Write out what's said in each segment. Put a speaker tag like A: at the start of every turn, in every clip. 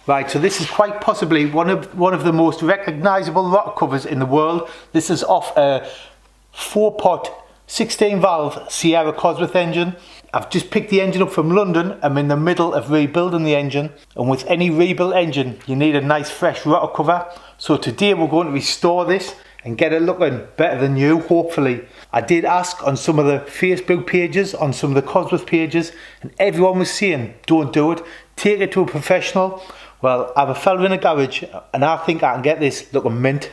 A: Right, so this is quite possibly one of the most recognisable rocker covers in the world. This is off a 4-pot 16 valve Sierra Cosworth engine. I've just picked the engine up from London. I'm in the middle of rebuilding the engine, and with any rebuilt engine you need a nice fresh rocker cover. So today we're going to restore this and get it looking better than new, hopefully. I did ask on some of the Facebook pages, on some of the Cosworth pages, and everyone was saying don't do it, take it to a professional. Well, I have a fella in a garage and I think I can get this looking mint.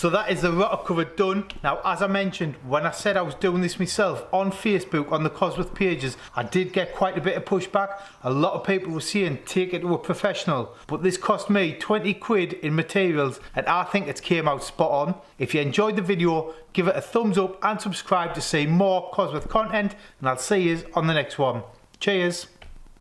A: So that is the rotor cover done. Now, as I mentioned, when I said I was doing this myself on Facebook, on the Cosworth pages, I did get quite a bit of pushback. A lot of people were saying take it to a professional, but this cost me 20 quid in materials and I think it came out spot on. If you enjoyed the video, give it a thumbs up and subscribe to see more Cosworth content, and I'll see you on the next one. Cheers.